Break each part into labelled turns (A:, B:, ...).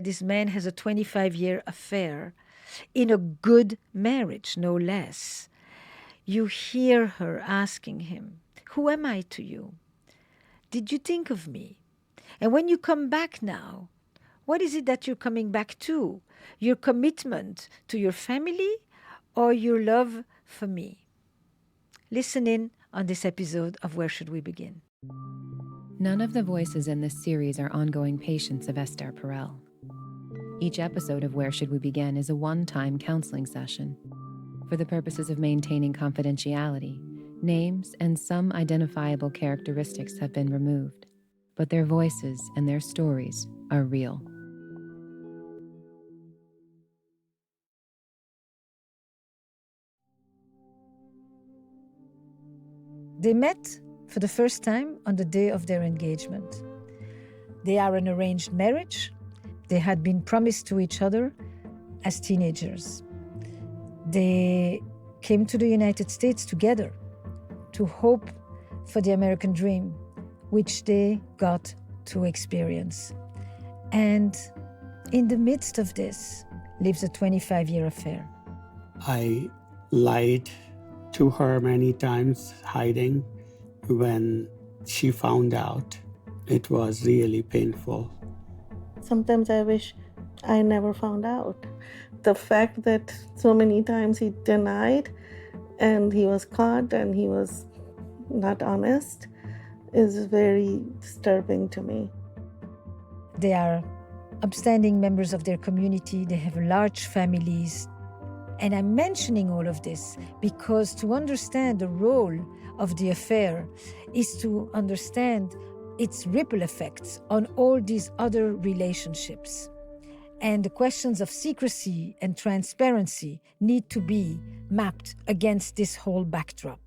A: This man has a 25-year affair in a good marriage, no less. You hear her asking him, "Who am I to you? Did you think of me? And when you come back now, what is it that you're coming back to? Your commitment to your family or your love for me?" Listen in on this episode of Where Should We Begin?
B: None of the voices in this series are ongoing patients of Esther Perel. Each episode of Where Should We Begin is a one-time counseling session. For the purposes of maintaining confidentiality, names and some identifiable characteristics have been removed, but their voices and their stories are real.
A: They met for the first time on the day of their engagement. They are an arranged marriage. They had been promised to each other as teenagers. They came to the United States together to hope for the American dream, which they got to experience. And in the midst of this lives a 25-year affair.
C: I lied to her many times, hiding. When she found out, it was really painful.
D: Sometimes I wish I never found out. The fact that so many times he denied and he was caught and he was not honest is very disturbing to me.
A: They are upstanding members of their community. They have large families. And I'm mentioning all of this because to understand the role of the affair is to understand its ripple effects on all these other relationships. And the questions of secrecy and transparency need to be mapped against this whole backdrop.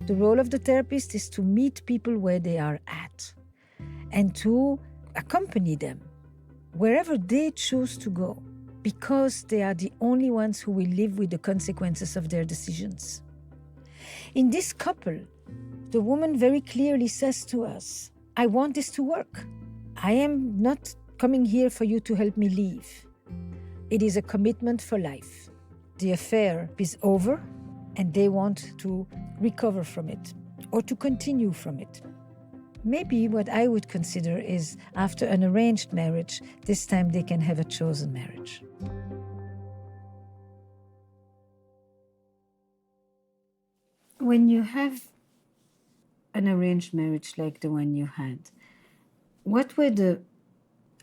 A: The role of the therapist is to meet people where they are at and to accompany them wherever they choose to go, because they are the only ones who will live with the consequences of their decisions. In this couple, the woman very clearly says to us, "I want this to work. I am not coming here for you to help me leave. It is a commitment for life. The affair is over and they want to recover from it or to continue from it." Maybe what I would consider is, after an arranged marriage, this time they can have a chosen marriage. When you have an arranged marriage like the one you had, what were the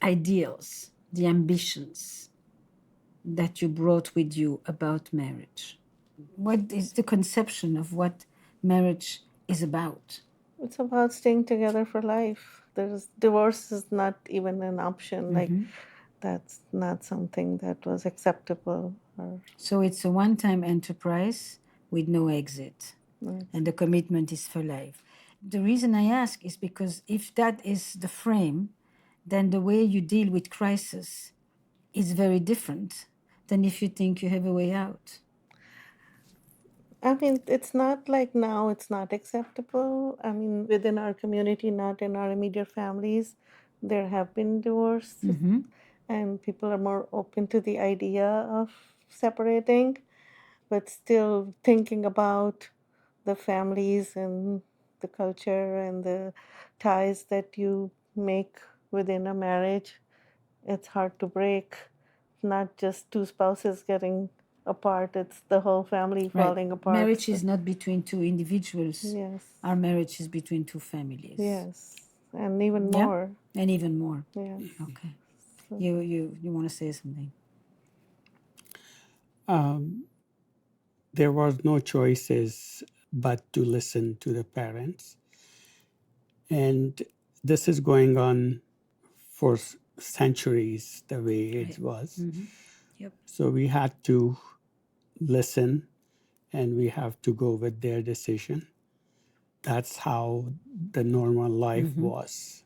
A: ideals, the ambitions that you brought with you about marriage? What is the conception of what marriage is about?
D: It's about staying together for life. Divorce is not even an option. Like, that's not something that was acceptable.
A: So it's a one-time enterprise with no exit. And the commitment is for life. The reason I ask is because if that is the frame, then the way you deal with crisis is very different than if you think you have a way out.
D: I mean, it's not like now it's not acceptable. I mean, within our community, not in our immediate families, there have been divorces, and people are more open to the idea of separating, but still thinking about the families and the culture and the ties that you make within a marriage. It's hard to break. Not just two spouses getting apart, it's the whole family falling apart.
A: Marriage is not between two individuals.
D: Yes.
A: Our marriage is between two families.
D: Yes, and even more.
A: And even more.
D: Yes.
A: Okay. You want to say something?
C: There was no choices but to listen to the parents. And this is going on for centuries the way it was.
A: Yep.
C: So we had to listen and we have to go with their decision. That's how the normal life was.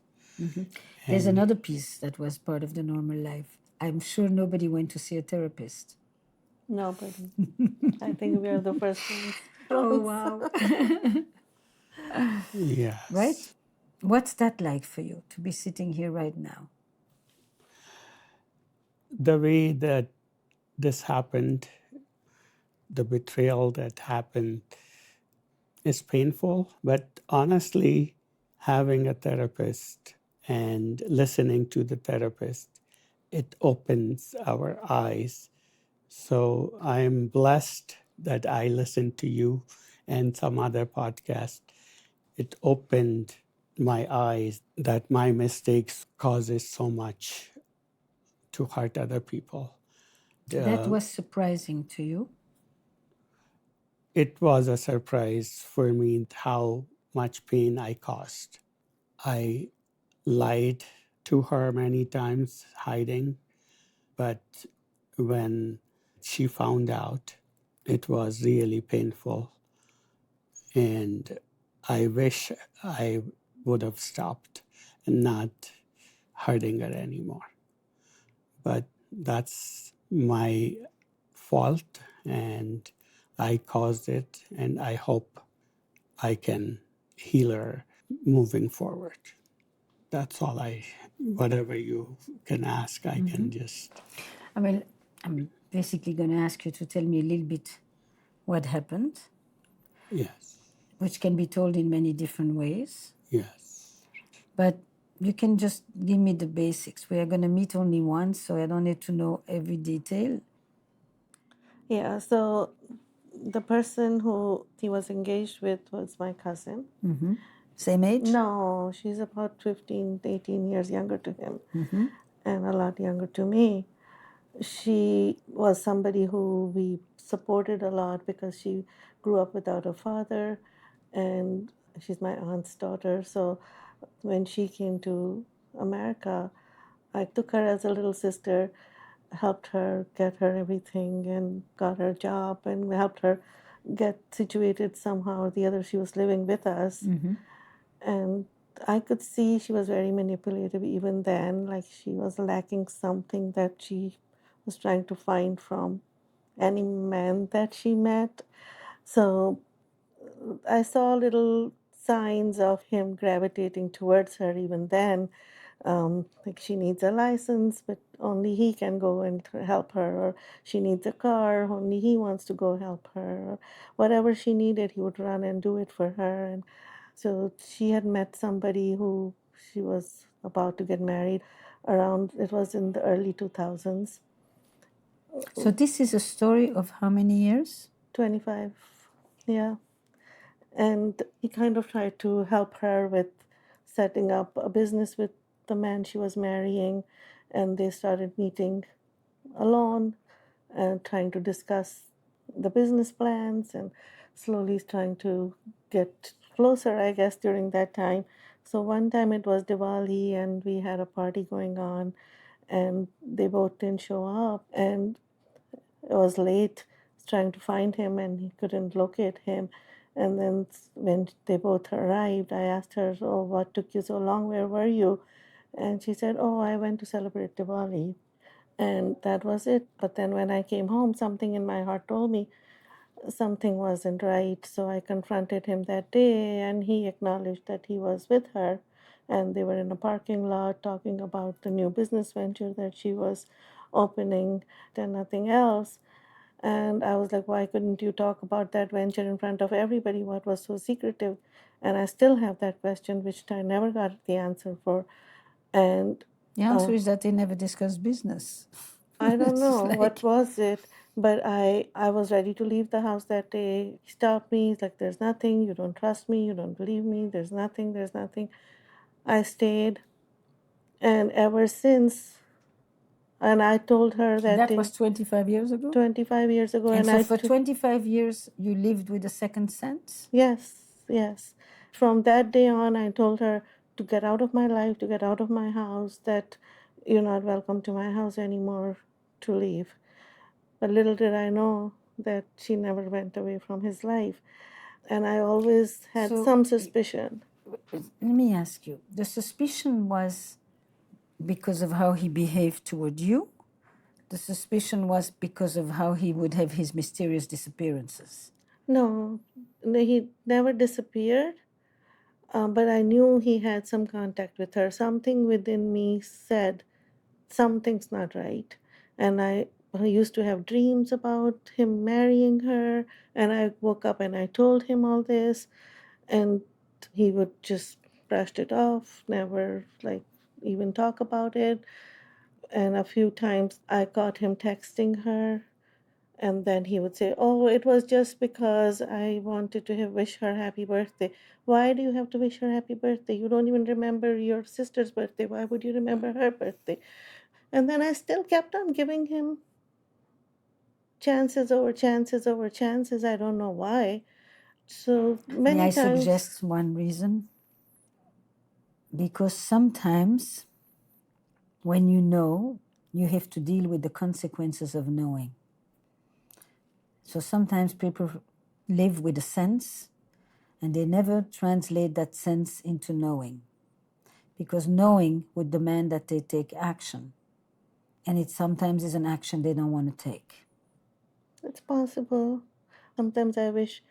A: There's another piece that was part of the normal life. I'm sure nobody went to see a therapist.
D: Nobody. I think we are the first ones.
A: Oh, wow.
C: Yes.
A: Right? What's that like for you to be sitting here right now?
C: the way that this happened, the betrayal that happened, is painful. But honestly, having a therapist and listening to the therapist, it opens our eyes. So I'm blessed that I listened to you and some other podcast. It opened my eyes that my mistakes causes so much to hurt other people.
A: That was surprising to you.
C: It was a surprise for me how much pain I caused. I lied to her many times, hiding, but when she found out, it was really painful. And I wish I would have stopped and not hurting her anymore. But that's my fault, and I caused it, and I hope I can heal her moving forward. That's all whatever you can ask, I can just.
A: Well, I'm basically going to ask you to tell me a little bit what happened,
C: Yes,
A: which can be told in many different ways.
C: yes.
A: But you can just give me the basics. We are going to meet only once, so I don't need to know every detail.
D: Yeah, so the person who he was engaged with was my cousin.
A: Same age?
D: No, she's about 15, 18 years younger to him and a lot younger to me. She was somebody who we supported a lot because she grew up without a father, and she's my aunt's daughter. So when she came to America, I took her as a little sister, helped her get her everything, and got her a job, and helped her get situated somehow or the other. She was living with us. And I could see she was very manipulative even then, like she was lacking something that she was trying to find from any man that she met. So I saw little signs of him gravitating towards her even then. Like she needs a license, but only he can go and help her, or she needs a car, only he wants to go help her, or whatever she needed, he would run and do it for her. And so she had met somebody who she was about to get married around, it was in the early 2000s.
A: So this is a story of how many years?
D: 25, yeah. And he kind of tried to help her with setting up a business with the man she was marrying, and they started meeting alone and trying to discuss the business plans and slowly trying to get closer, I guess, during that time. So one time it was Diwali and we had a party going on, and they both didn't show up, and it was late trying to find him and he couldn't locate him. And then when they both arrived, I asked her, "Oh, what took you so long? Where were you?" And she said, "Oh, I went to celebrate Diwali." And that was it. But then when I came home, something in my heart told me something wasn't right. So I confronted him that day, and he acknowledged that he was with her. And they were in a parking lot talking about the new business venture that she was opening and nothing else. And I was like, why couldn't you talk about that venture in front of everybody? What was so secretive? And I still have that question, which I never got the answer for. And
A: The answer is that they never discussed business.
D: I don't
A: It's
D: know
A: like-
D: what was it, but I was ready to leave the house that day. He stopped me. He's like, "There's nothing. You don't trust me. You don't believe me. There's nothing. There's nothing." I stayed, and ever since, and I told her that
A: That
D: day,
A: was 25 years ago?
D: 25 years ago,
A: And
D: and
A: so for 25 years, you lived with a second sense?
D: yes, yes. From that day on, I told her to get out of my life, to get out of my house, that you're not welcome to my house anymore, to leave. But little did I know that she never went away from his life. And I always had
A: So-
D: some suspicion.
A: Let me ask you, the suspicion was because of how he behaved toward you? The suspicion was because of how he would have his mysterious disappearances?
D: No, he never disappeared, but I knew he had some contact with her. Something within me said something's not right. And I used to have dreams about him marrying her. And I woke up and I told him all this, and he would just brushed it off, never like even talk about it. And a few times I caught him texting her, and then he would say, "Oh, it was just because I wanted to wish her happy birthday." Why do you have to wish her happy birthday? You don't even remember your sister's birthday. Why would you remember her birthday? And then I still kept on giving him chances over chances over chances. I don't know why. So
E: May
D: many
E: I
D: times.
E: suggest one reason? Because sometimes when you know, you have to deal with the consequences of knowing. So sometimes people live with a sense and they never translate that sense into knowing, because knowing would demand that they take action. And it sometimes is an action they don't want to take.
D: It's possible. Sometimes I wish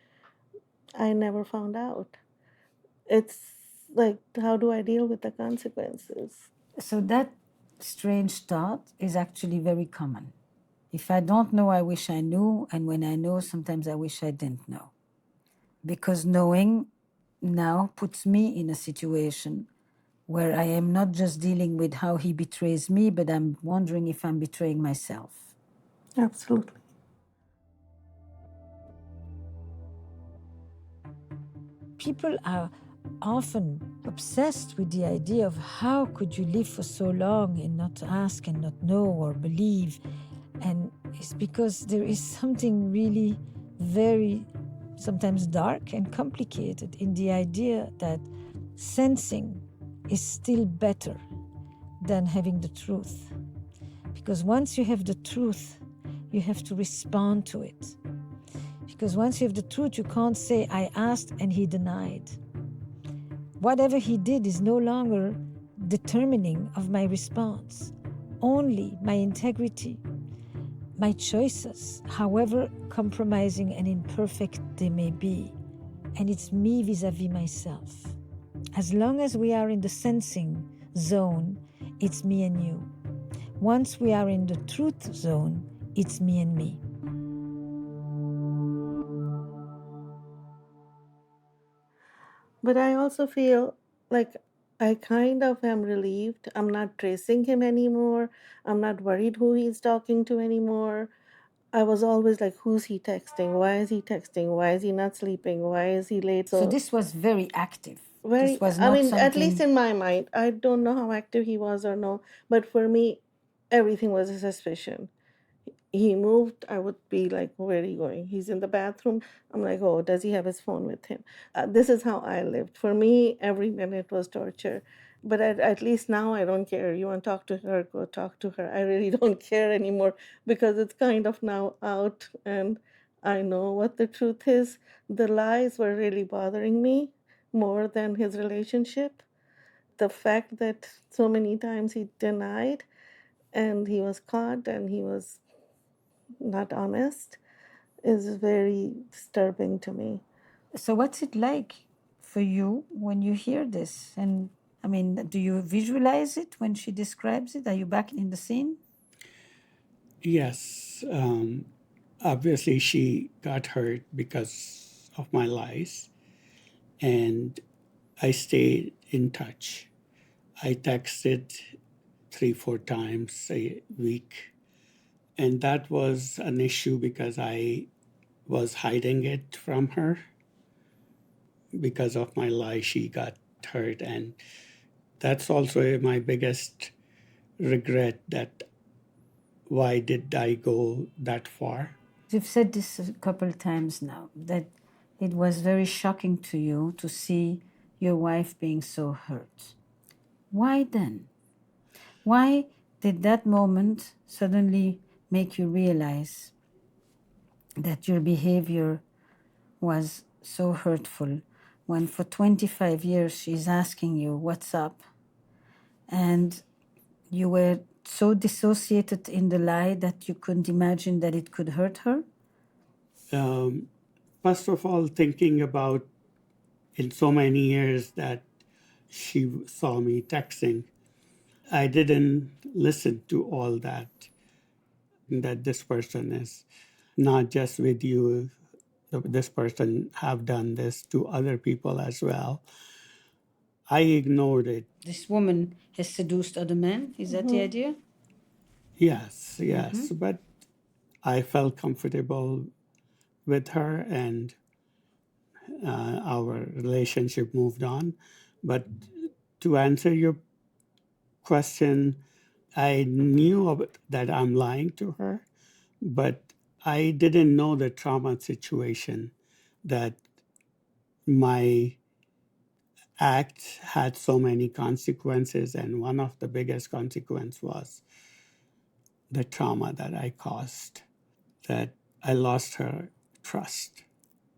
D: I never found out. It's like, how do I deal with the consequences?
E: So that strange thought is actually very common. If I don't know, I wish I knew. And when I know, sometimes I wish I didn't know. Because knowing now puts me in a situation where I am not just dealing with how he betrays me, but I'm wondering if I'm betraying myself.
D: Absolutely.
A: People are often obsessed with the idea of how could you live for so long and not ask and not know or believe. And it's because there is something really very sometimes dark and complicated in the idea that sensing is still better than having the truth. Because once you have the truth, you have to respond to it. Because once you have the truth, you can't say, I asked and he denied. Whatever he did is no longer determining of my response. Only my integrity, my choices, however compromising and imperfect they may be. And it's me vis-a-vis myself. As long as we are in the sensing zone, it's me and you. Once we are in the truth zone, it's me and me.
D: But I also feel like I kind of am relieved. I'm not tracing him anymore. I'm not worried who he's talking to anymore. I was always like, who's he texting? Why is he texting? Why is he not sleeping? Why is he late?
E: So this was very active.
D: Very,
E: This was
D: I
E: not
D: mean, at least
E: something.
D: in my mind, I don't know how active he was or no, but for me, everything was a suspicion. He moved, I would be like, where are you going? He's in the bathroom. I'm like, oh, does he have his phone with him? This is how I lived. For me, every minute was torture. But at least now I don't care. You want to talk to her, go talk to her. I really don't care anymore because it's kind of now out and I know what the truth is. The lies were really bothering me more than his relationship. The fact that so many times he denied and he was caught and he was not honest is very disturbing to me.
E: So what's it like for you when you hear this? And I mean, do you visualize it when she describes it? Are you back in the scene?
C: Yes. Obviously, she got hurt because of my lies, and I stayed in touch. I texted 3, 4 times a week, and that was an issue because I was hiding it from her. Because of my lie, she got hurt, and that's also my biggest regret, that why did I go that far?
E: You've said this a couple of times now, that it was very shocking to you to see your wife being so hurt. Why then? Why did that moment suddenly make you realize that your behavior was so hurtful when for 25 years she's asking you, what's up? And you were so dissociated in the lie that you couldn't imagine that it could hurt her?
C: First of all, thinking about in so many years that she saw me texting, I didn't listen to all that. that this person is not just with you, this person have done this to other people as well. I ignored it.
E: This woman has seduced other men. Is that the idea?
C: Yes, but I felt comfortable with her, and our relationship moved on. But to answer your question, I knew that I'm lying to her, but I didn't know the trauma situation, that my act had so many consequences, and one of the biggest consequences was the trauma that I caused, that I lost her trust,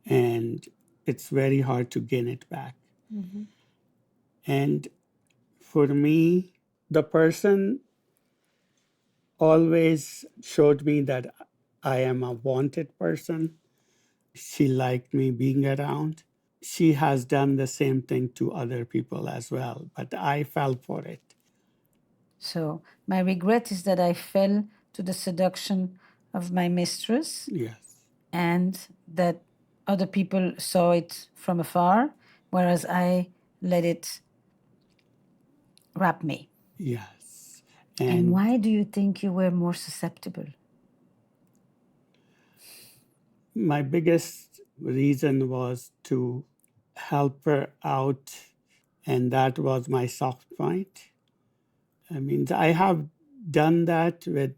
C: and it's very hard to gain it back. And for me, the person always showed me that I am a wanted person. She liked me being around. She has done the same thing to other people as well, but I fell for it.
E: So my regret is that I fell to the seduction of my mistress,
C: Yes.
E: and that other people saw it from afar, whereas I let it wrap me.
C: Yes.
E: And why do you think you were more susceptible?
C: My biggest reason was to help her out, and that was my soft point. I mean, I have done that with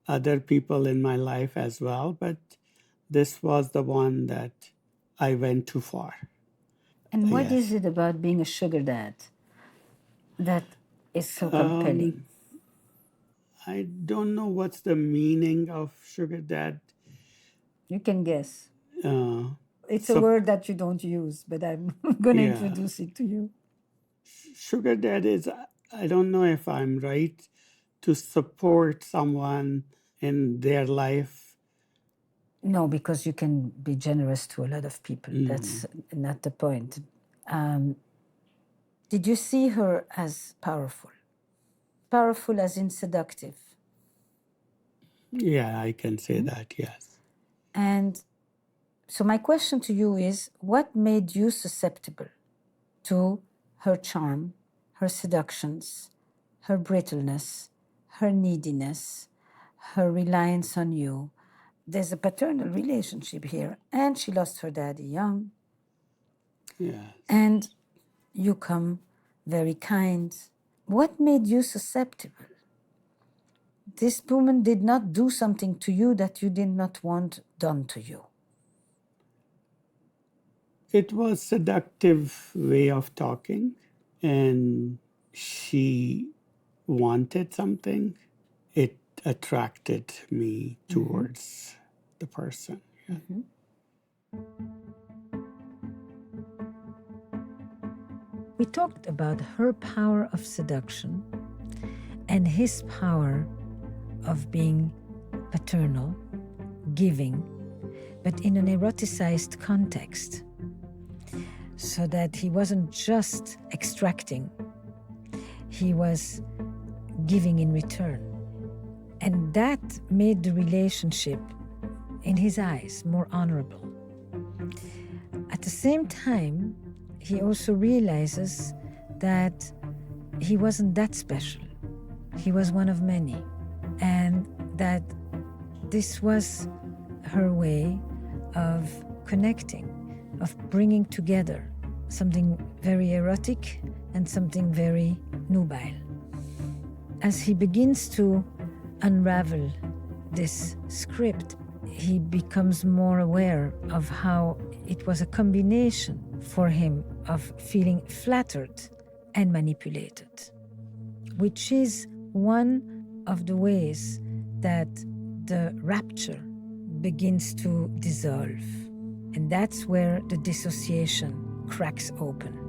C: other people in my life as well, but this was the one that I went too far.
E: And what
C: Yes.
E: is it about being a sugar dad that is so compelling?
C: I don't know what's the meaning of sugar dad.
E: You can guess. It's a
C: so-
E: word that you don't use, but I'm going to
C: Yeah.
E: introduce it to you.
C: Sugar dad is, I don't know if I'm right, to support someone in their life.
E: No, because you can be generous to a lot of people. That's not the point. Did you see her as powerful? Powerful as in seductive.
C: Yeah, I can say that, yes.
E: And so my question to you is, what made you susceptible to her charm, her seductions, her brittleness, her neediness, her reliance on you? There's a paternal relationship here, and she lost her daddy young.
C: Yes.
E: And you come very kind. What made you susceptible? This woman did not do something to you that you did not want done to you.
C: It was seductive way of talking, and she wanted something. It attracted me towards the person.
A: We talked about her power of seduction and his power of being paternal, giving, but in an eroticized context, so that he wasn't just extracting, he was giving in return. And that made the relationship, in his eyes, more honorable. At the same time, he also realizes that he wasn't that special. He was one of many. And that this was her way of connecting, of bringing together something very erotic and something very nubile. As he begins to unravel this script, he becomes more aware of how it was a combination for him of feeling flattered and manipulated, which is one of the ways that the rapture begins to dissolve. And that's where the dissociation cracks open.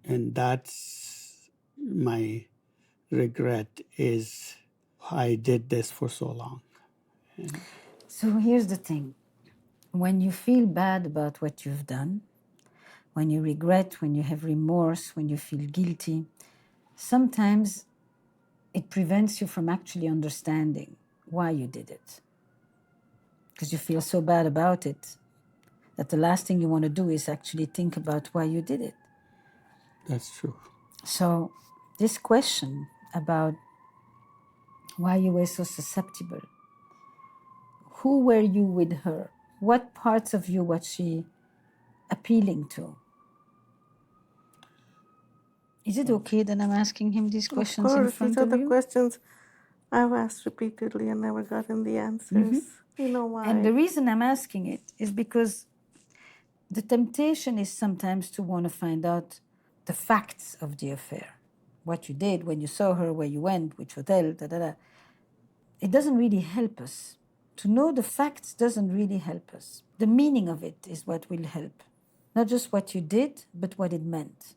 C: And that's my regret, is I did this for so long.
E: So here's the thing. When you feel bad about what you've done, when you regret, when you have remorse, when you feel guilty, sometimes it prevents you from actually understanding why you did it. Because you feel so bad about it that the last thing you want to do is actually think about why you did it.
C: That's true.
E: So this question about why you were so susceptible, who were you with her? What parts of you was she appealing to? Is it okay that I'm asking him these
D: Of
E: questions in
D: course,
E: front
D: these are
E: of
D: the
E: you?
D: questions I've asked repeatedly and never gotten the answers. You know why?
E: And the reason I'm asking it is because the temptation is sometimes to want to find out the facts of the affair. What you did, when you saw her, where you went, which hotel, da. It doesn't really help us. To know the facts doesn't really help us. The meaning of it is what will help. Not just what you did, but what it meant.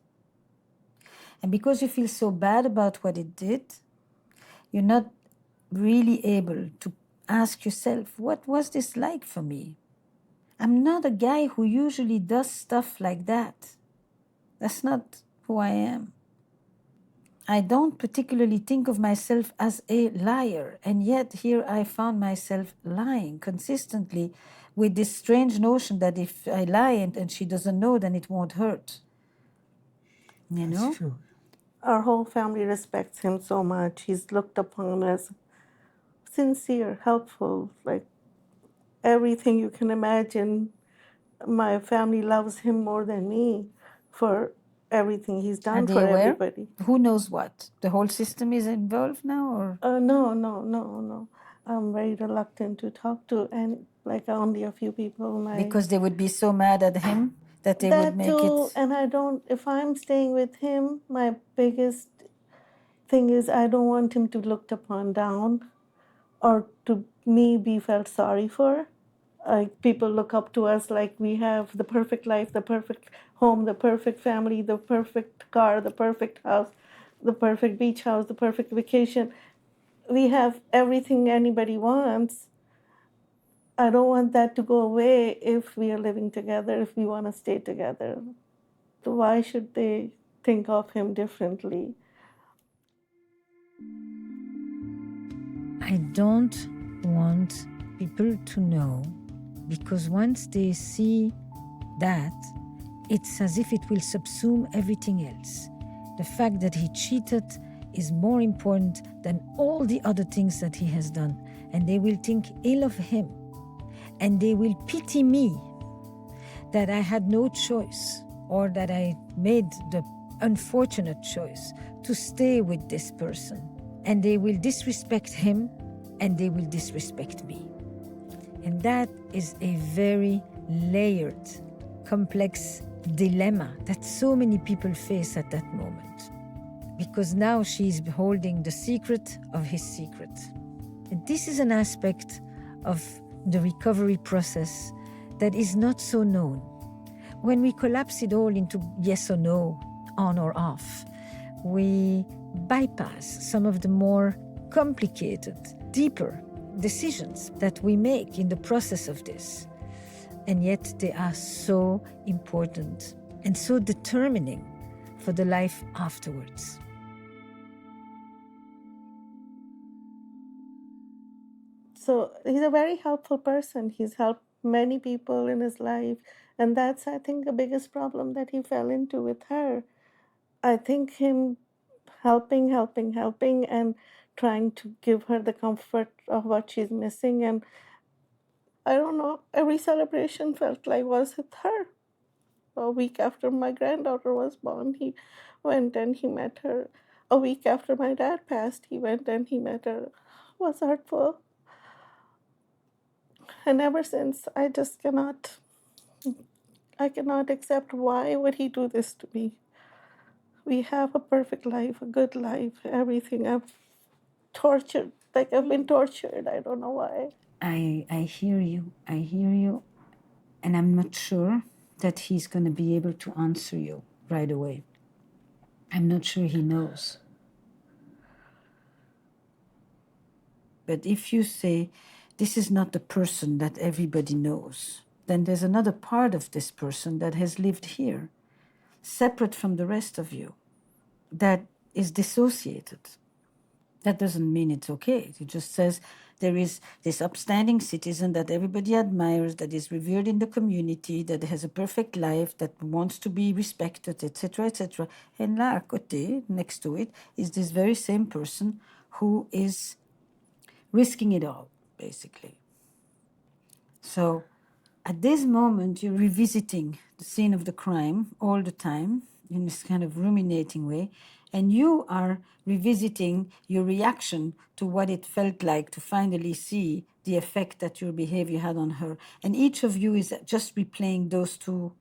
E: And because you feel so bad about what it did, you're not really able to ask yourself, what was this like for me? I'm not a guy who usually does stuff like that. That's not who I am. I don't particularly think of myself as a liar, and yet here I found myself lying consistently with this strange notion that if I lie and she doesn't know, then it won't hurt. You know?
C: That's true.
D: Our whole family respects him so much. He's looked upon as sincere, helpful, like everything you can imagine. My family loves him more than me for everything he's
E: Are
D: done
E: they
D: for
E: aware?
D: everybody.
E: Who knows what? The whole system is involved now, or?
D: No. I'm very reluctant to talk to, and like only a few people.
E: Because they would be so mad at him that they would
D: That
E: make
D: too,
E: it.
D: and I don't. If I'm staying with him, my biggest thing is I don't want him to looked upon down, or to me be felt sorry for. Like people look up to us like we have the perfect life, the perfect home, the perfect family, the perfect car, the perfect house, the perfect beach house, the perfect vacation. We have everything anybody wants. I don't want that to go away if we are living together, if we want to stay together. So why should they think of him differently?
A: I don't want people to know, because once they see that, it's as if it will subsume everything else. The fact that he cheated is more important than all the other things that he has done, and they will think ill of him, and they will pity me that I had no choice, or that I made the unfortunate choice to stay with this person. And they will disrespect him, and they will disrespect me. And that is a very layered, complex dilemma that so many people face at that moment. Because now she's holding the secret of his secret. And this is an aspect of the recovery process that is not so known. When we collapse it all into yes or no, on or off, we bypass some of the more complicated, deeper decisions that we make in the process of this. And yet they are so important and so determining for the life afterwards.
D: So he's a very helpful person. He's helped many people in his life. And that's, I think, the biggest problem that he fell into with her. I think him helping, and trying to give her the comfort of what she's missing. And I don't know, every celebration felt like was with her. A week after my granddaughter was born, he went and he met her. A week after my dad passed, he went and he met her. It was hurtful. And ever since, I cannot accept, why would he do this to me? We have a perfect life, a good life, everything. I've been tortured. I don't know why.
E: I hear you. And I'm not sure that he's going to be able to answer you right away. I'm not sure he knows. But if you say, this is not the person that everybody knows, then there's another part of this person that has lived here, separate from the rest of you, that is dissociated. That doesn't mean it's okay. It just says there is this upstanding citizen that everybody admires, that is revered in the community, that has a perfect life, that wants to be respected, etc., etc. And là, à côté, next to it, is this very same person who is risking it all, basically. So at this moment, you're revisiting the scene of the crime all the time in this kind of ruminating way, and you are revisiting your reaction to what it felt like to finally see the effect that your behavior had on her. And each of you is just replaying those two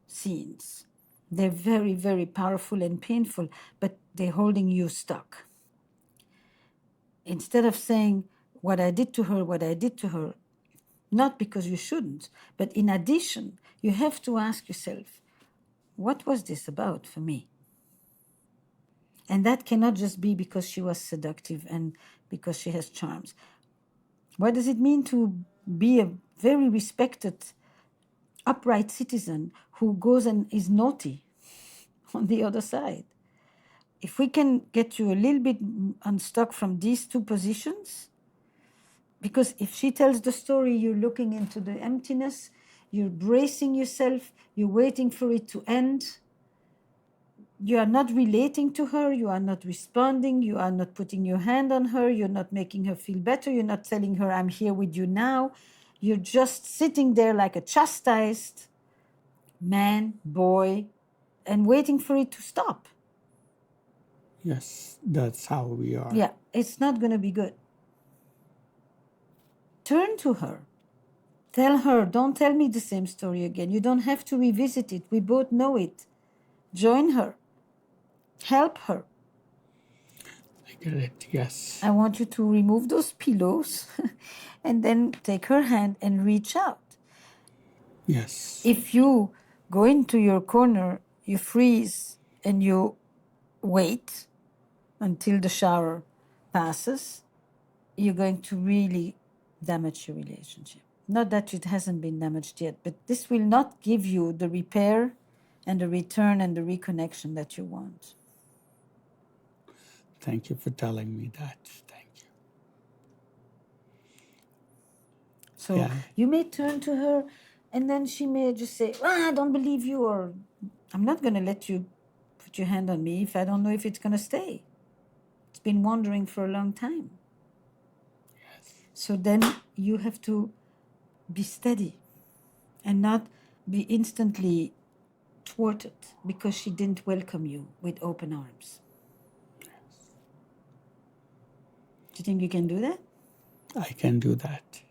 E: scenes. They're very, very powerful and painful, but they're holding you stuck. Instead of saying, what I did to her, not because you shouldn't, but in addition, you have to ask yourself, what was this about for me? And that cannot just be because she was seductive and because she has charms. What does it mean to be a very respected, upright citizen who goes and is naughty on the other side? If we can get you a little bit unstuck from these two positions, because if she tells the story, you're looking into the emptiness, you're bracing yourself, you're waiting for it to end. You are not relating to her, you are not responding, you are not putting your hand on her, you're not making her feel better, you're not telling her, I'm here with you now. You're just sitting there like a chastised man, boy, and waiting for it to stop.
C: Yes, that's how we are.
E: Yeah, it's not going to be good. Turn to her. Tell her, don't tell me the same story again. You don't have to revisit it. We both know it. Join her. Help her.
C: I get it, yes.
E: I want you to remove those pillows and then take her hand and reach out.
C: Yes.
E: If you go into your corner, you freeze and you wait until the shower passes, you're going to really damage your relationship. Not that it hasn't been damaged yet, but this will not give you the repair and the return and the reconnection that you want.
C: Thank you for telling me that. Thank you.
E: So
C: Yeah.
E: you may turn to her and then she may just say, I don't believe you, or I'm not going to let you put your hand on me if I don't know if it's going to stay. It's been wandering for a long time.
C: Yes.
E: So then you have to be steady and not be instantly thwarted because she didn't welcome you with open arms.
C: Yes.
E: Do you think you can do that?
C: I can do that.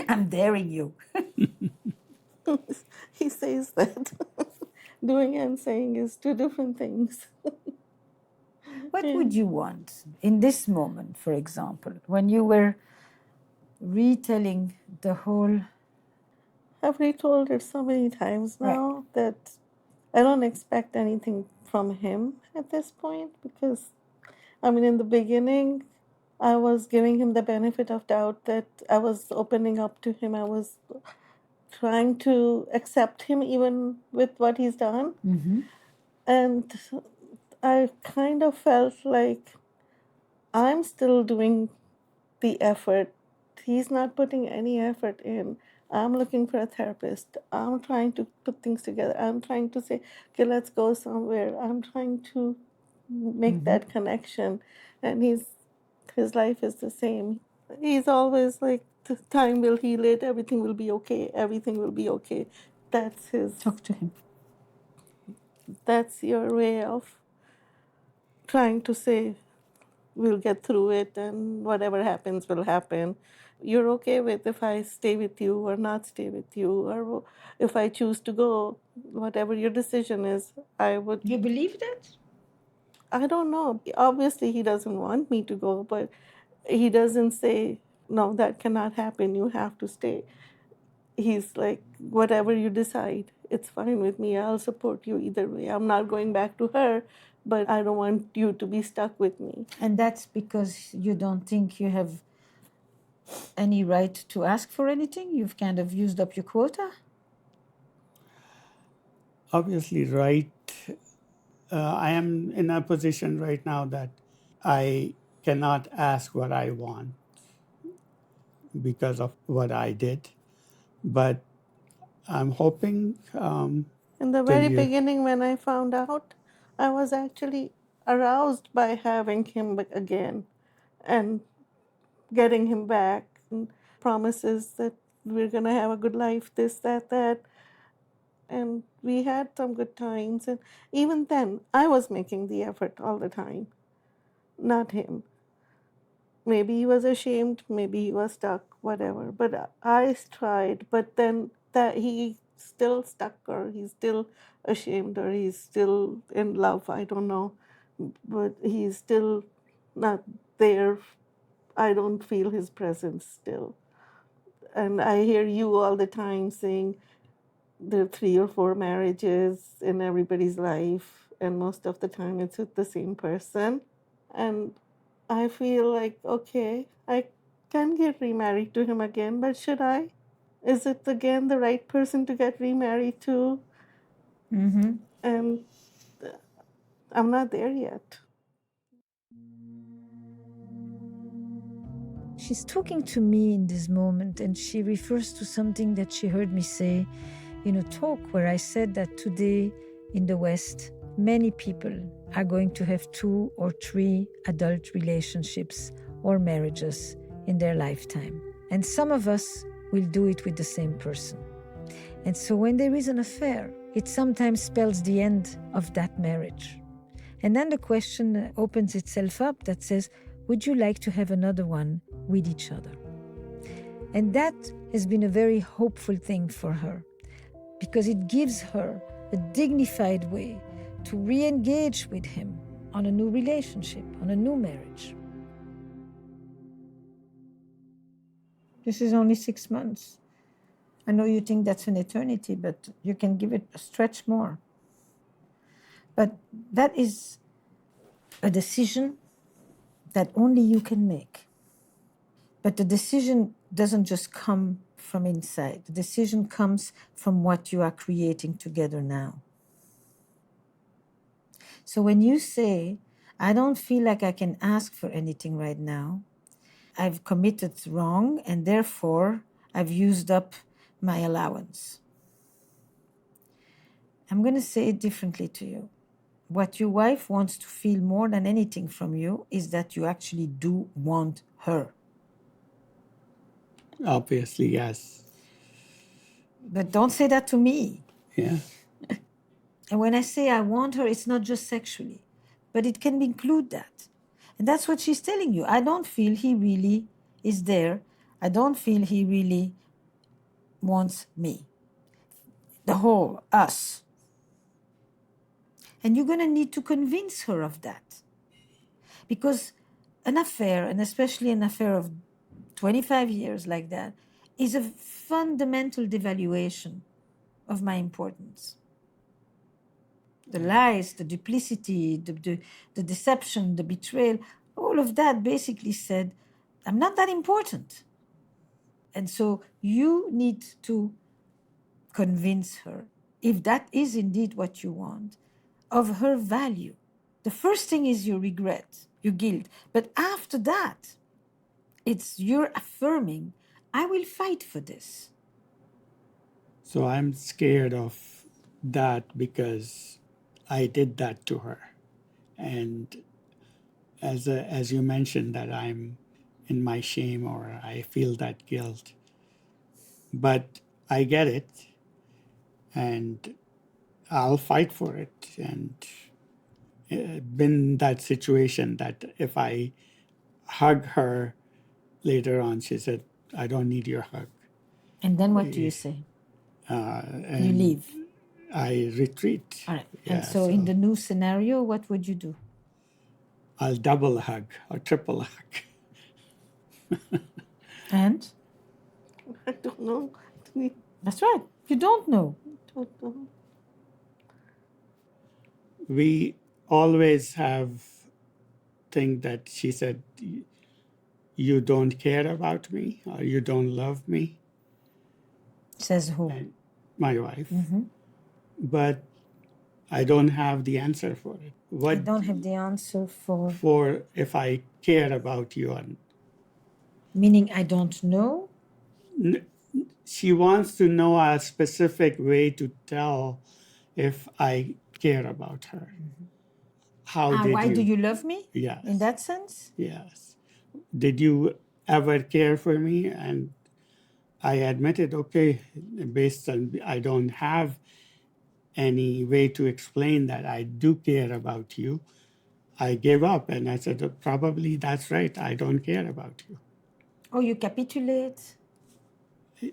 E: I'm daring you.
D: He says that. Doing and saying is two different things.
E: What would you want in this moment, for example, when you were retelling the whole...
D: I've retold it so many times now that I don't expect anything from him at this point because, I mean, in the beginning, I was giving him the benefit of doubt that I was opening up to him. I was trying to accept him even with what he's done.
E: Mm-hmm.
D: And I kind of felt like I'm still doing the effort. He's not putting any effort in. I'm looking for a therapist. I'm trying to put things together. I'm trying to say, okay, let's go somewhere. I'm trying to make that connection. And his life is the same. He's always like, time will heal it. Everything will be okay. Everything will be okay. That's his.
E: Talk to him.
D: That's your way of trying to say, we'll get through it and whatever happens will happen. You're okay with if I stay with you or not stay with you, or if I choose to go, whatever your decision is, I would.
E: You believe that?
D: I don't know. Obviously, he doesn't want me to go, but he doesn't say, no, that cannot happen. You have to stay. He's like, whatever you decide, it's fine with me. I'll support you either way. I'm not going back to her, but I don't want you to be stuck with me.
E: And that's because you don't think you have any right to ask for anything? You've kind of used up your quota?
C: obviously right. I am in a position right now that I cannot ask what I want because of what I did, but I'm hoping
D: In the
C: till
D: very
C: you.
D: beginning, when I found out, I was actually aroused by having him again and getting him back, and promises that we're going to have a good life, this, that, that. And we had some good times. And even then, I was making the effort all the time, not him. Maybe he was ashamed, maybe he was stuck, whatever. But I tried. But then that he still stuck, or he's still ashamed, or he's still in love, I don't know. But he's still not there. I don't feel his presence still. And I hear you all the time saying there are 3 or 4 marriages in everybody's life, and most of the time it's with the same person. And I feel like, okay, I can get remarried to him again, but should I? Is it again the right person to get remarried to? And I'm not there yet.
A: She's talking to me in this moment, and she refers to something that she heard me say in a talk where I said that today in the West, many people are going to have 2 or 3 adult relationships or marriages in their lifetime. And some of us will do it with the same person. And so when there is an affair, it sometimes spells the end of that marriage. And then the question opens itself up that says, would you like to have another one with each other? And that has been a very hopeful thing for her, because it gives her a dignified way to re-engage with him on a new relationship, on a new marriage. This is only 6 months. I know you think that's an eternity, but you can give it a stretch more. But that is a decision that only you can make. But the decision doesn't just come from inside. The decision comes from what you are creating together now. So when you say, I don't feel like I can ask for anything right now, I've committed wrong, and therefore I've used up my allowance. I'm going to say it differently to you. What your wife wants to feel more than anything from you is that you actually do want her.
C: Obviously, yes.
A: But don't say that to me.
C: Yeah.
A: And when I say I want her, it's not just sexually, but it can include that. And that's what she's telling you. I don't feel he really is there. I don't feel he really wants me. The whole us. And you're going to need to convince her of that. Because an affair, and especially an affair of 25 years like that, is a fundamental devaluation of my importance. The lies, the duplicity, the deception, the betrayal, all of that basically said, I'm not that important. And so you need to convince her, if that is indeed what you want, of her value. The first thing is your regret, your guilt. But after that, it's your affirming, I will fight for this.
C: So I'm scared of that because I did that to her. And as you mentioned, that I'm in my shame or I feel that guilt. But I get it, and I'll fight for it. And been that situation that if I hug her later on, she said, I don't need your hug.
A: And then what do you say? You
C: And
A: leave.
C: I retreat.
A: All right.
C: Yeah,
A: And so in the new scenario, what would you do?
C: I'll double hug or triple hug.
A: And?
D: I don't know.
A: That's right. You don't know.
D: Don't know.
C: We always have think that she said, you don't care about me or you don't love me.
A: Says who?
C: And my wife. But I don't have the answer for it.
A: I
C: What
A: don't have the answer for,
C: for if I care about you?
A: meaning I don't know.
C: She wants to know a specific way to tell if I care about her. How did
A: Why do you love me?
C: Yes.
A: In that sense?
C: Yes. Did you ever care for me? And I admitted, okay, based on I don't have any way to explain that I do care about you. I gave up and I said, probably that's right. I don't care about you.
A: Oh, you capitulate?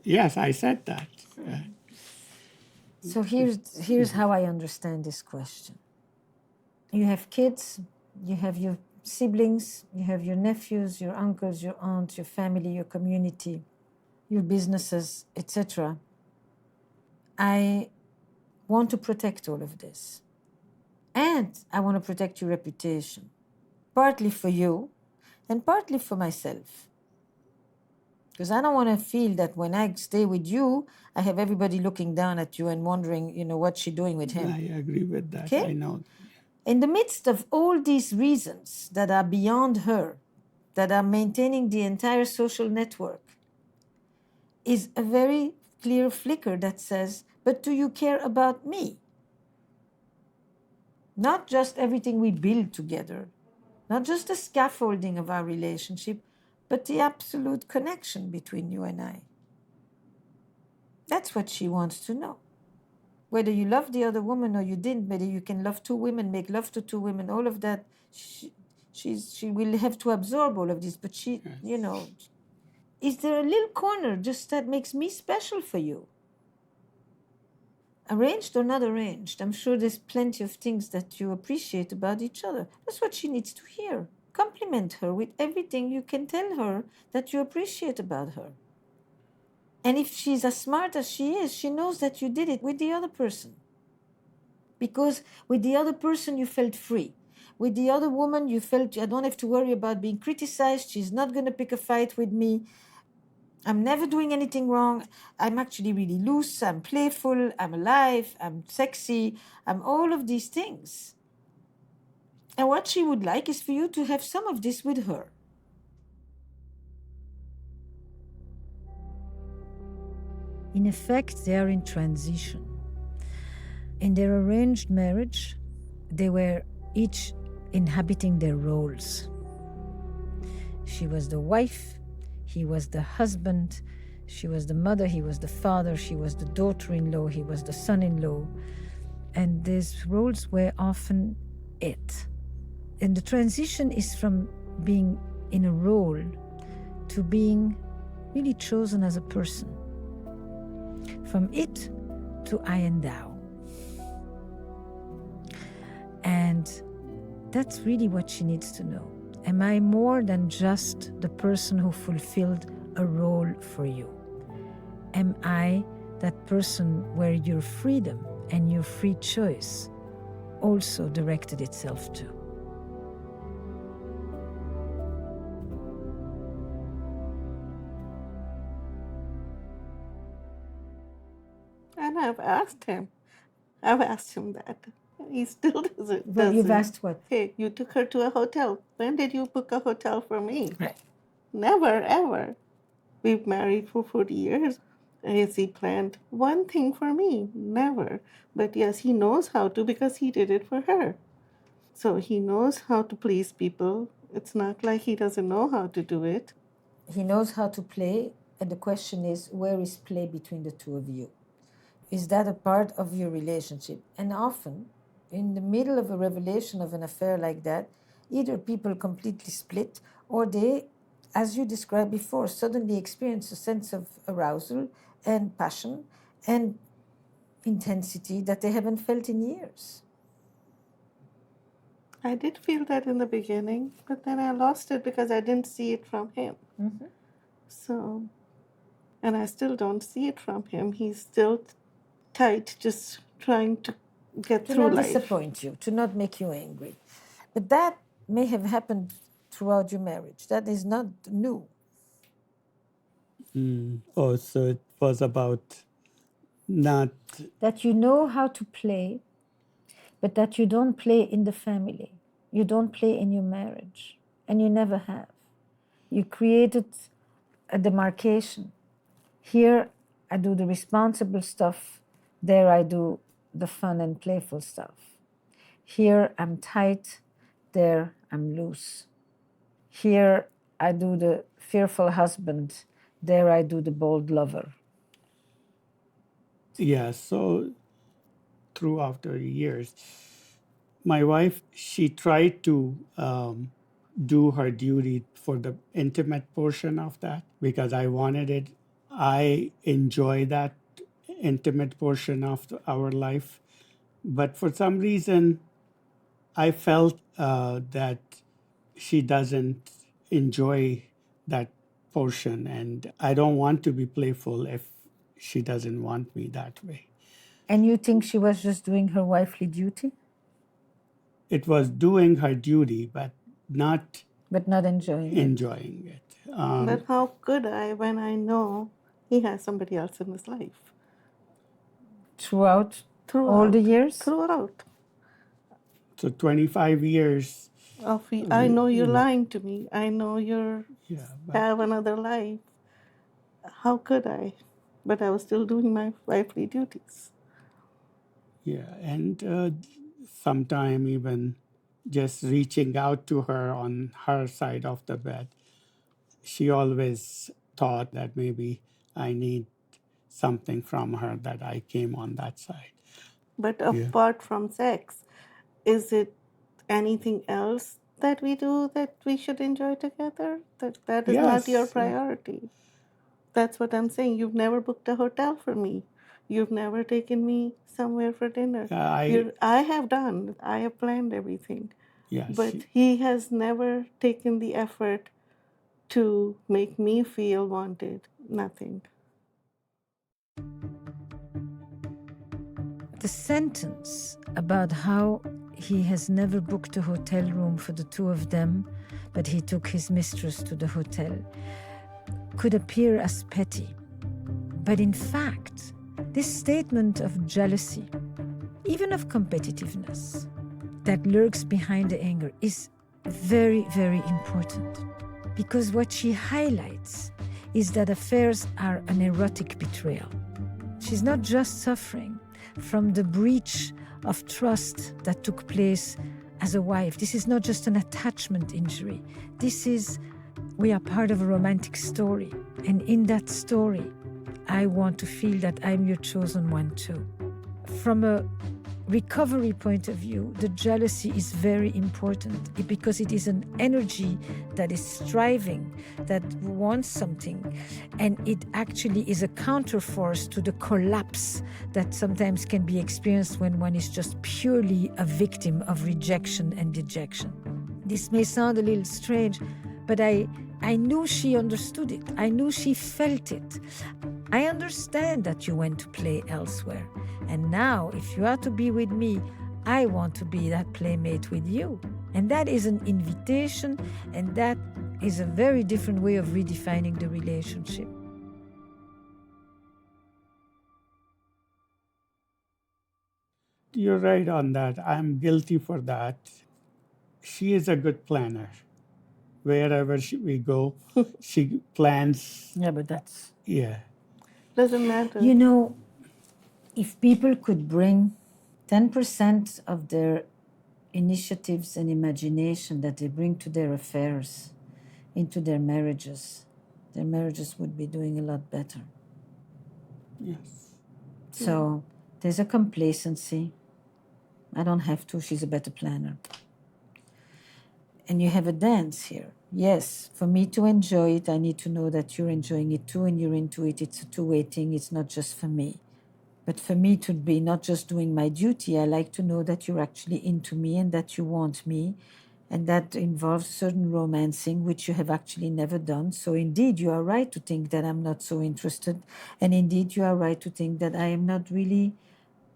C: Yes, I said that.
A: So here's how I understand this question. You have kids, you have your siblings, you have your nephews, your uncles, your aunts, your family, your community, your businesses, etc. I want to protect all of this. And I want to protect your reputation, partly for you and partly for myself. Because I don't want to feel that when I stay with you, I have everybody looking down at you and wondering, what's she doing with him?
C: I agree with that.
A: Okay?
C: I know.
A: In the midst of all these reasons that are beyond her, that are maintaining the entire social network, is a very clear flicker that says, but do you care about me? Not just everything we build together, not just the scaffolding of our relationship, but the absolute connection between you and I. That's what she wants to know. Whether you love the other woman or you didn't, whether you can love two women, make love to two women, all of that, she will have to absorb all of this. But she, is there a little corner just that makes me special for you? Arranged or not arranged, I'm sure there's plenty of things that you appreciate about each other. That's what she needs to hear. Compliment her with everything you can tell her that you appreciate about her. And if she's as smart as she is, she knows that you did it with the other person. Because with the other person, you felt free. With the other woman, you felt, I don't have to worry about being criticized. She's not going to pick a fight with me. I'm never doing anything wrong. I'm actually really loose. I'm playful. I'm alive. I'm sexy. I'm all of these things. And what she would like is for you to have some of this with her. In effect, they are in transition. In their arranged marriage, they were each inhabiting their roles. She was the wife, he was the husband, she was the mother, he was the father, she was the daughter-in-law, he was the son-in-law. And these roles were often it. And the transition is from being in a role to being really chosen as a person. From it to I and thou. And that's really what she needs to know. Am I more than just the person who fulfilled a role for you? Am I that person where your freedom and your free choice also directed itself to?
D: And I've asked him that. He still doesn't.
A: Well, you've asked what?
D: Hey, you took her to a hotel. When did you book a hotel for me?
A: Right.
D: Never, ever. We've married for 40 years. Has he planned one thing for me? Never. But yes, he knows how to because he did it for her. So he knows how to please people. It's not like he doesn't know how to do it.
A: He knows how to play, and the question is, where is play between the two of you? Is that a part of your relationship? And often, in the middle of a revelation of an affair like that, either people completely split or they, as you described before, suddenly experience a sense of arousal and passion and intensity that they haven't felt in years.
D: I did feel that in the beginning, but then I lost it because I didn't see it from him.
A: Mm-hmm.
D: So, and I still don't see it from him. He's still tight, just trying to get through life.
A: To not disappoint you, to not make you angry. But that may have happened throughout your marriage. That is not new.
C: Oh, so it was about not...
A: That you know how to play but that you don't play in the family. You don't play in your marriage, and you never have. You created a demarcation. Here, I do the responsible stuff. There, I do the fun and playful stuff. Here, I'm tight. There, I'm loose. Here, I do the fearful husband. There, I do the bold lover.
C: Yeah, so throughout the years, my wife, she tried to do her duty for the intimate portion of that because I wanted it. I enjoy that intimate portion of our life. But for some reason, I felt that she doesn't enjoy that portion. And I don't want to be playful if she doesn't want me that way.
A: And you think she was just doing her wifely duty,
C: It was doing her duty, but not
A: but not enjoying it?
C: enjoying it.
D: But how could I when I know he has somebody else in his life?
A: Throughout all the years?
D: Throughout.
C: So 25 years,
D: I know you're lying to me. I know you
C: yeah,
D: have another life. How could I? But I was still doing my wifely duties.
C: yeah, and sometime even just reaching out to her on her side of the bed. She always thought that maybe I need something from her that I came on that side.
D: But apart from sex, is it anything else that we do that we should enjoy together? That is not your priority. That's what I'm saying. You've never booked a hotel for me. You've never taken me somewhere for dinner. I have done. I have planned everything. But he has never taken the effort to make me feel wanted. Nothing.
A: The sentence about how he has never booked a hotel room for the two of them, but he took his mistress to the hotel, could appear as petty. But in fact, this statement of jealousy, even of competitiveness, that lurks behind the anger is very, very important. Because what she highlights is that affairs are an erotic betrayal. She's not just suffering from the breach of trust that took place as a wife. This is not just an attachment injury. We are part of a romantic story. And in that story, I want to feel that I'm your chosen one too. From a recovery point of view, the jealousy is very important because it is an energy that is striving, that wants something, and it actually is a counterforce to the collapse that sometimes can be experienced when one is just purely a victim of rejection and dejection. This may sound a little strange, but I knew she understood it. I knew she felt it. I understand that you went to play elsewhere. And now, if you are to be with me, I want to be that playmate with you. And that is an invitation, and that is a very different way of redefining the relationship.
C: You're right on that. I'm guilty for that. She is a good planner. Wherever we go, she plans.
A: Yeah, but that's...
C: Yeah.
D: Doesn't matter.
E: You know, if people could bring 10% of their initiatives and imagination that they bring to their affairs into their marriages would be doing a lot better.
C: Yes.
E: So there's a complacency. I don't have to. She's a better planner. And you have a dance here. Yes, for me to enjoy it, I need to know that you're enjoying it too and you're into it. It's a two-way thing. It's not just for me. But for me to be not just doing my duty, I like to know that you're actually into me and that you want me. And that involves certain romancing, which you have actually never done. So indeed, you are right to think that I'm not so interested. And indeed, you are right to think that I am not really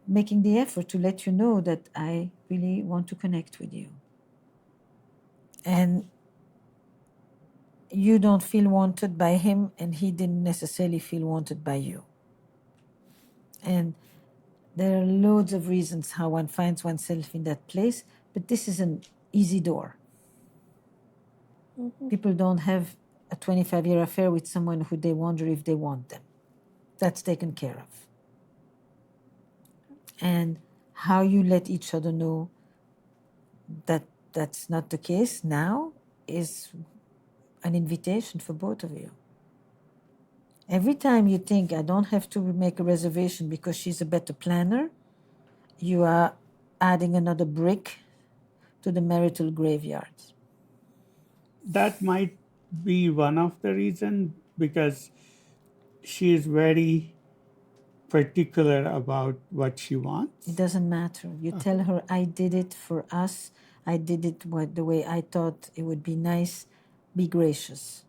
E: making the effort to let you know that I really want to connect with you. And you don't feel wanted by him, and he didn't necessarily feel wanted by you. And There are loads of reasons how one finds oneself in that place, but this is an easy door. People don't have a 25-year affair with someone who they wonder if they want them. That's taken care of. And how you let each other know that that's not the case now is an invitation for both of you. Every time you think, I don't have to make a reservation because she's a better planner, you are adding another brick to the marital graveyard.
C: That might be one of the reasons, because she is very particular about what she wants.
E: It doesn't matter. You tell her, I did it for us. I did it the way I thought it would be nice. Be gracious.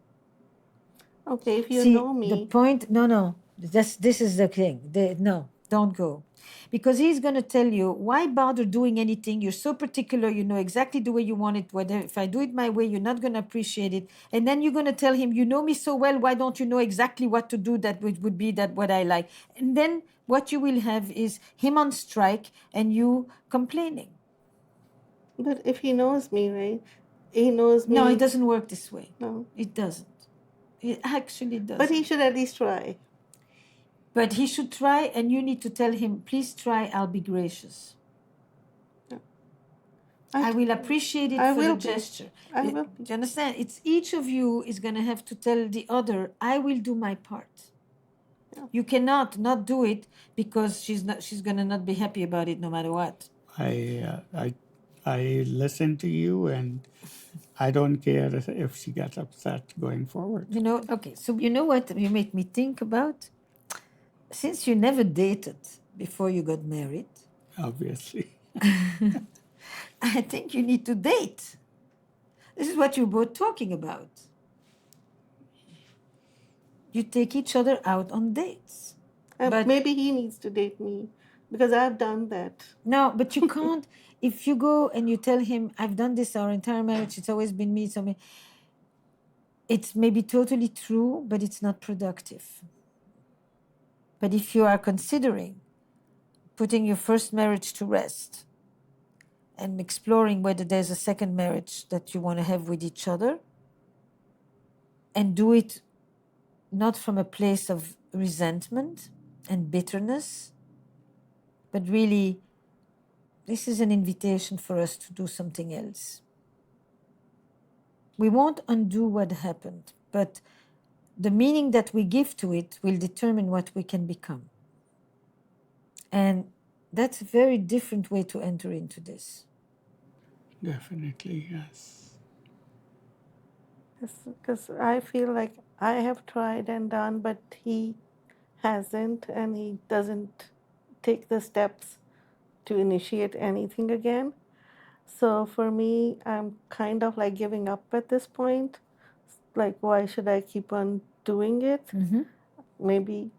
D: Okay, if you
E: See,
D: know me.
E: the point, no, this is the thing. No, don't go. Because he's going to tell you, why bother doing anything? You're so particular, you know exactly the way you want it. Whether if I do it my way, you're not going to appreciate it. And then you're going to tell him, you know me so well, why don't you know exactly what to do that would be that what I like? And then what you will have is him on strike and you complaining.
D: But if he knows me, right? He knows me.
E: No, it doesn't work this way.
D: No.
E: It doesn't. It actually doesn't.
D: But he should at least try.
E: But he should try, and you need to tell him, please try, I'll be gracious.
D: Yeah.
E: I will appreciate it
D: I
E: for
D: will
E: the
D: be.
E: gesture.
D: I will
E: Do
D: be.
E: you understand? It's each of you is going to have to tell the other, I will do my part.
D: Yeah.
E: You cannot not do it because she's going to not be happy about it no matter what.
C: I listen to you, and I don't care if she gets upset going forward.
E: You know, okay, so you know what you made me think about? Since you never dated before you got married,
C: Obviously.
E: I think you need to date. This is what you're both talking about. You take each other out on dates. But
D: maybe he needs to date me because I've done that.
E: no, but you can't. If you go and you tell him, I've done this our entire marriage, it's always been me, it's maybe totally true, but it's not productive. But if you are considering putting your first marriage to rest and exploring whether there's a second marriage that you want to have with each other, and do it not from a place of resentment and bitterness, but really, this is an invitation for us to do something else. We won't undo what happened, but the meaning that we give to it will determine what we can become. And that's a very different way to enter into this.
C: Definitely, yes.
D: Because I feel like I have tried and done, but he hasn't, and he doesn't take the steps to initiate anything again. So for me, I'm kind of like giving up at this point. Like, why should I keep on doing it? Maybe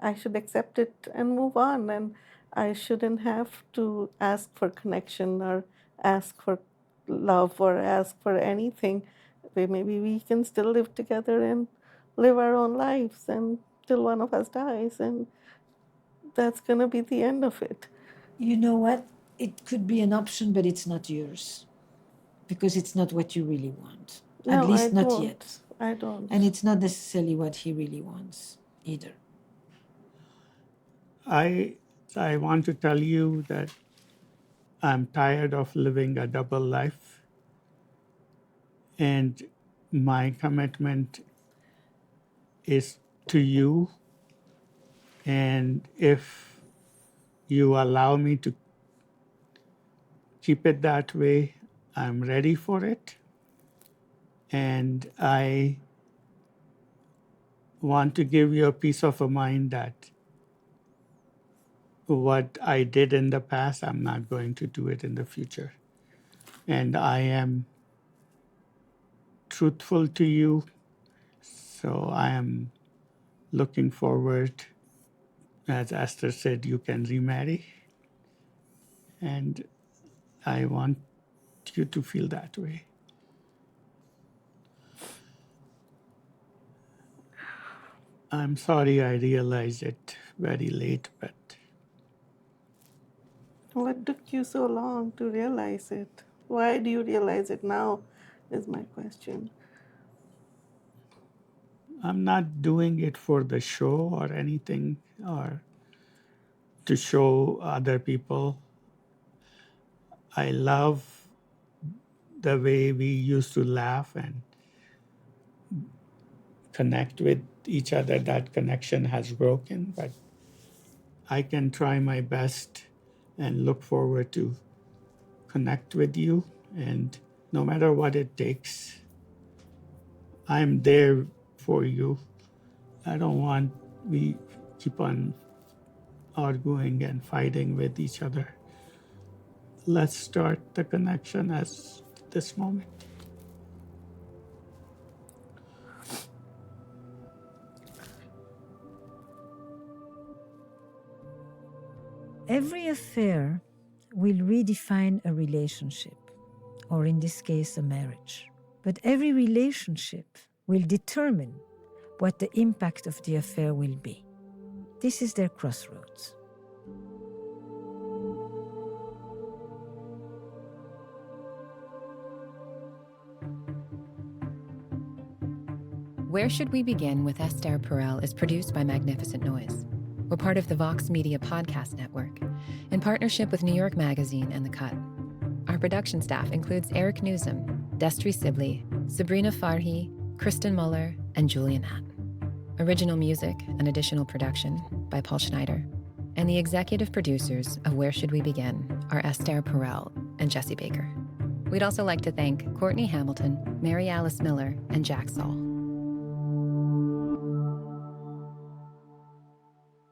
D: I should accept it and move on, and I shouldn't have to ask for connection or ask for love or ask for anything. Maybe we can still live together and live our own lives until one of us dies, and that's going to be the end of it.
E: You know what? It could be an option, but it's not yours. Because it's not what you really want.
D: No,
E: At least
D: I
E: not
D: don't.
E: yet.
D: I don't.
E: And it's not necessarily what he really wants either.
C: I want to tell you that I'm tired of living a double life, and my commitment is to you. And if you allow me to keep it that way, I'm ready for it. And I want to give you a peace of a mind that what I did in the past, I'm not going to do it in the future. And I am truthful to you, so I am looking forward. As Esther said, you can remarry. And I want you to feel that way. I'm sorry I realized it very late, but
D: What took you so long to realize it? Why do you realize it now, is my question.
C: I'm not doing it for the show or anything or to show other people. I love the way we used to laugh and connect with each other. That connection has broken, but I can try my best and look forward to connect with you. And no matter what it takes, I'm there for you. I don't want we keep on arguing and fighting with each other. Let's start the connection as this moment.
A: Every affair will redefine a relationship, or in this case, a marriage. But every relationship will determine what the impact of the affair will be. This is their crossroads.
B: Where Should We Begin with Esther Perel is produced by Magnificent Noise. We're part of the Vox Media Podcast Network, in partnership with New York Magazine and The Cut. Our production staff includes Eric Newsom, Destry Sibley, Sabrina Farhi, Kristen Muller, and Julia Natt. Original music and additional production by Paul Schneider. And the executive producers of Where Should We Begin are Esther Perel and Jesse Baker. We'd also like to thank Courtney Hamilton, Mary Alice Miller, and Jack Saul.